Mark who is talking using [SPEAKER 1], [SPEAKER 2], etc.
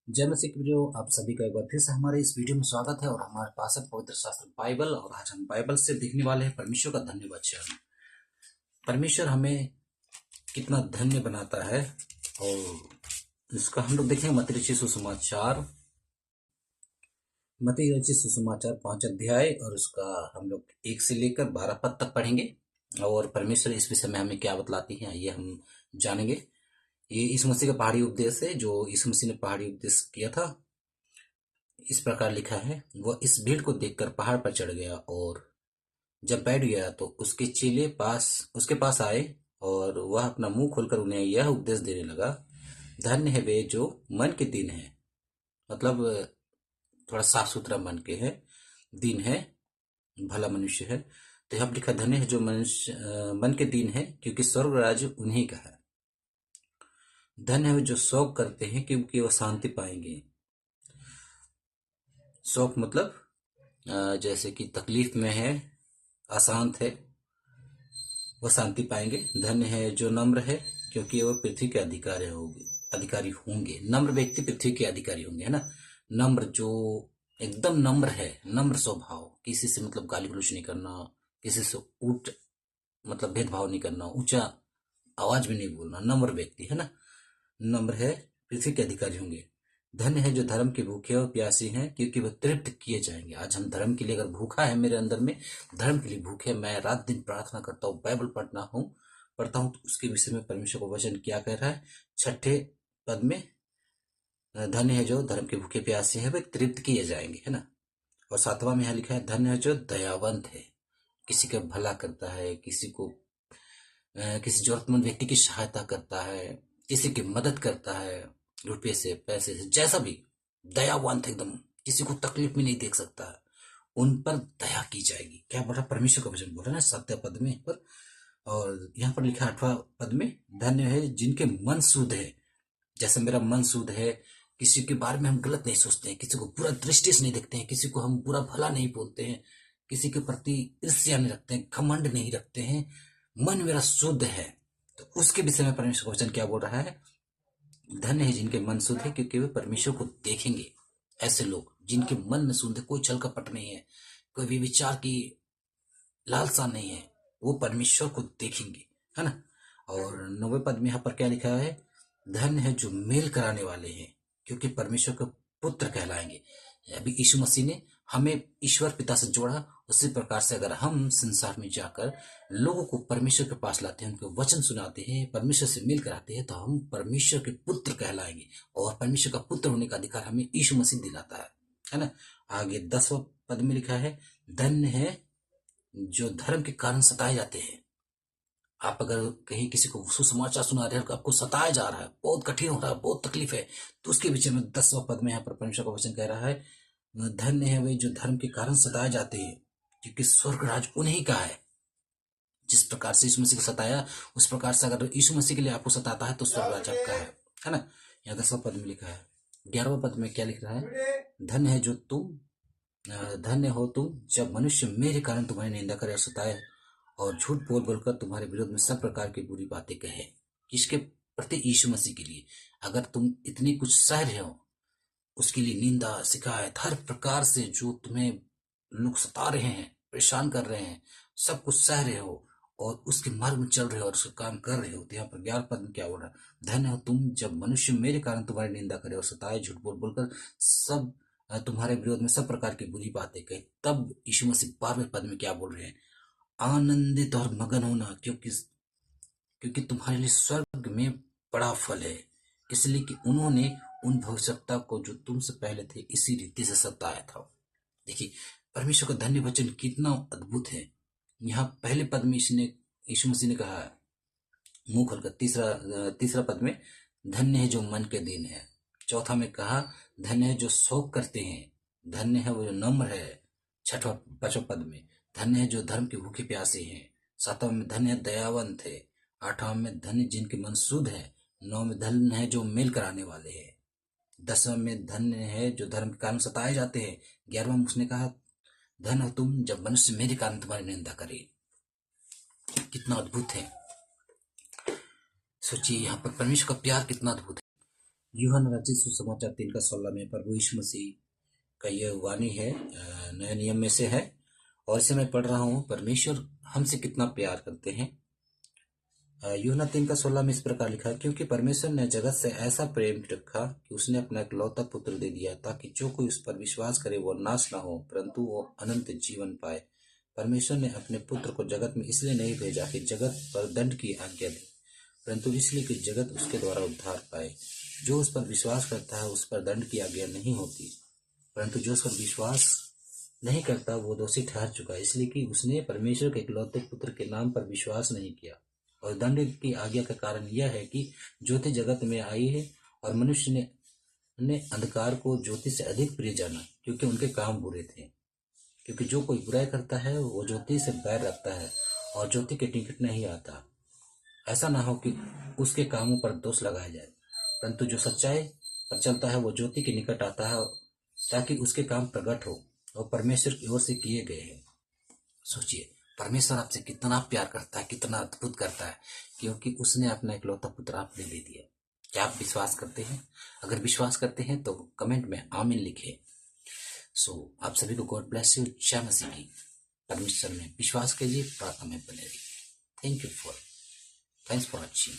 [SPEAKER 1] जय मसीह की वीडियो आप सभी का एक बार फिर से हमारे इस वीडियो में स्वागत है। और हमारे पास है पवित्र शास्त्र बाइबल, और आज हम बाइबल से देखने वाले हैं परमेश्वर का धन्य वचन। परमेश्वर हमें कितना धन्य बनाता है, और इसका हम लोग देखेंगे मत्ती रचित सुसमाचार 5 अध्याय, और उसका हम लोग 1 से लेकर 12 पद तक पढ़ेंगे। और परमेश्वर इस विषय में हमें क्या बतलाती है ये हम जानेंगे। ये यीशु मसीह का पहाड़ी उपदेश है, जो यीशु मसीह ने पहाड़ी उपदेश किया था। इस प्रकार लिखा है, वह इस भीड़ को देखकर पहाड़ पर चढ़ गया, और जब बैठ गया तो उसके पास आए, और वह अपना मुंह खोलकर उन्हें यह उपदेश देने लगा, धन्य है वे जो मन के दीन है। मतलब थोड़ा साफ सुथरा मन के है, दीन है, भला मनुष्य है। तो यहाँ पर लिखा, धन्य है जो मनुष्य मन के दीन है, क्योंकि स्वर्ग राज्य उन्हीं का है। धन्य है जो शोक करते हैं, क्योंकि वह शांति पाएंगे। शोक मतलब जैसे कि तकलीफ में है, अशांत है, वह शांति पाएंगे। धन्य है जो नम्र है, क्योंकि वह पृथ्वी के अधिकारी होंगे। नम्र व्यक्ति पृथ्वी के अधिकारी होंगे, है ना। नम्र जो एकदम नम्र है, नम्र स्वभाव, किसी से मतलब गाली गलौज नहीं करना, किसी से मतलब भेदभाव नहीं करना, ऊंचा आवाज में नहीं बोलना, नम्र व्यक्ति है ना। नम्र है, पृथ्वी के अधिकारी होंगे। धन्य है जो धर्म के भूखे और प्यासी हैं, क्योंकि वह तृप्त किए जाएंगे। आज हम धर्म के लिए, अगर भूखा है मेरे अंदर में, धर्म के लिए भूखे, मैं रात दिन प्रार्थना करता हूँ, बाइबल पढ़ता हूँ, तो उसके विषय में परमेश्वर का वचन क्या कह रहा है। 6 पद में, धन्य है जो धर्म के भूखे प्यासे हैं, वे तृप्त किए जाएंगे, है ना। और 7वां में यहाँ लिखा है, धन्य है जो दयावंत है, किसी का भला करता है, किसी जरूरतमंद व्यक्ति की सहायता करता है, किसी की मदद करता है, रुपये से, पैसे से, जैसा भी, दयावान एकदम, किसी को तकलीफ में नहीं देख सकता है, उन पर दया की जाएगी। क्या बोल रहा परमेश्वर का वचन बोल रहा है ना 7 पद में पर। और यहाँ पर लिखा 8वां पद में, धन्य है जिनके मन शुद्ध है। जैसे मेरा मन शुद्ध है, किसी के बारे में हम गलत नहीं सोचते हैं, किसी को बुरा दृष्टि से नहीं देखते हैं, किसी को हम बुरा भला नहीं बोलते हैं, किसी के प्रति ईर्ष्या नहीं रखते हैं, घमंड नहीं रखते हैं, मन मेरा शुद्ध है। तो उसके विषय में परमेश्वर का वचन क्या बोल रहा है, धन्य है जिनके मन शुद्ध है, क्योंकि वे परमेश्वर को देखेंगे। ऐसे लोग जिनके मन में शुद्ध है, कोई छल कपट नहीं है, कोई भी विचार की लालसा नहीं है, वो परमेश्वर को देखेंगे, है ना। और 9वें पद में यहाँ पर क्या लिखा है, धन्य है जो मेल कराने वाले हैं, क्योंकि परमेश्वर के पुत्र कहलाएंगे। अभी यीशु मसीह ने हमें ईश्वर पिता से जोड़ा, उसी प्रकार से अगर हम संसार में जाकर लोगों को परमेश्वर के पास लाते हैं, उनको वचन सुनाते हैं, परमेश्वर से मेल कराते हैं, तो हम परमेश्वर के पुत्र कहलाएंगे। और परमेश्वर का पुत्र होने का अधिकार हमें यीशु मसीह दिलाता है ना। आगे 10वां पद में लिखा है, धन्य है जो धर्म के कारण सताए जाते हैं। आप अगर कहीं किसी को सुसमाचार सुना रहे हैं, आपको सताया जा रहा है, बहुत कठिन हो रहा है, बहुत तकलीफ है, तो उसके विषय में 10वां पद में यहाँ पर परमेश्वर का वचन कह रहा है, धन्य है वे जो धर्म के कारण सताए जाते हैं, क्योंकि स्वर्ग राज उन्हीं का है। जिस प्रकार से यीशु मसीह को सताया, उस प्रकार से अगर यीशु मसीह के लिए आपको सताता है, तो स्वर्ग राज आपका है ना। यहाँ 10वां पद में लिखा है। 11वां पद में क्या लिख रहा है, धन्य हो तुम जब मनुष्य मेरे कारण तुम्हारी निंदा करे और सताए, और झूठ बोल बोलकर तुम्हारे विरोध में सब प्रकार की बुरी बातें कहे। किसके प्रति? यीशु मसीह के लिए। अगर तुम इतनी कुछ सह रहे हो, उसके लिए निंदा, शिकायत, हर प्रकार से जो तुम्हें लोग सता रहे हैं, परेशान कर रहे हैं, सब कुछ सह रहे हो, और उसके मार्ग में चल रहे हो, और उसका काम कर रहे हो, तो यहाँ पर 11 पद में क्या बोल रहा है, धन्य हो तुम जब मनुष्य मेरे कारण तुम्हारी निंदा करे और सताए, झूठ बोल बोलकर सब तुम्हारे विरोध में सब प्रकार की बुरी बातें कहे। तब यीशु मसीह 12वें पद में क्या बोल रहे हैं, आनंदित और मगन होना, क्योंकि तुम्हारे लिए स्वर्ग में बड़ा फल है, इसलिए कि उन्होंने उन भविष्यवक्ता को जो तुमसे पहले थे इसी रीति से सताया था। देखिए परमेश्वर का धन्य वचन कितना अद्भुत है। यहाँ पहले पद में यीशु मसीह ने कहा मुंह खोलकर, तीसरा पद में धन्य है जो मन के दीन है। चौथा में कहा धन्य है जो शोक करते हैं, धन्य है वो जो नम्र है। 5वां पद में धन्य है जो धर्म के भूखे प्यासे हैं। 7वां में धन्य है दयावंत है। 8वां में धन्य जिनके मन शुद्ध है। 9वां में धन्य है जो मेल कराने वाले हैं। 10वां में धन्य है जो धर्म के कारण सताए जाते हैं। 11वां में उसने कहा धन्य हो तुम जब मनुष्य मेरे कारण तुम्हारी निंदा करे। कितना अद्भुत है। सोचिए यहाँ पर परमेश्वर का प्यार कितना अद्भुत है। यूहन्ना रचित सुसमाचार 3:16 में प्रभु यीशु मसीह का यह वाणी है, नए नियम में से है और इसे मैं पढ़ रहा हूँ। परमेश्वर हमसे कितना प्यार करते हैं। यूहन्ना 3:16 में इस प्रकार लिखा है, क्योंकि परमेश्वर ने जगत से ऐसा प्रेम रखा कि उसने अपना इकलौता पुत्र दे दिया, ताकि जो कोई उस पर विश्वास करे वो नाश ना हो परंतु वो अनंत जीवन पाए। परमेश्वर ने अपने पुत्र को जगत में इसलिए नहीं भेजा कि जगत पर दंड की आज्ञा दे, परंतु इसलिए कि जगत उसके द्वारा उद्धार पाए। जो उस पर विश्वास करता है उस पर दंड की आज्ञा नहीं होती, परंतु जो उस पर विश्वास नहीं करता वो दोषी ठहर चुका है, इसलिए कि उसने परमेश्वर के इकलौते पुत्र के नाम पर विश्वास नहीं किया। और दंड की आज्ञा का कारण यह है कि ज्योति जगत में आई है और मनुष्य ने अंधकार को ज्योति से अधिक प्रिय जाना, क्योंकि उनके काम बुरे थे। क्योंकि जो कोई बुराई करता है वो ज्योति से बैर रखता है और ज्योति के निकट नहीं आता, ऐसा ना हो कि उसके कामों पर दोष लगाया जाए। परंतु जो सच्चाई पर चलता है वो ज्योति के निकट आता है, ताकि उसके काम प्रकट हो और परमेश्वर की ओर से किए गए हैं। सोचिए, परमेश्वर आपसे कितना प्यार करता है, कितना अद्भुत करता है, क्योंकि उसने अपना इकलौता पुत्र आप दे दिया। क्या आप विश्वास करते हैं? अगर विश्वास करते हैं तो कमेंट में आमीन लिखें। आप सभी को गॉड ब्लेस यू। जय मसीह की। परमेश्वर में विश्वास कीजिए, प्रार्थना में बने रहिए। Thanks for watching.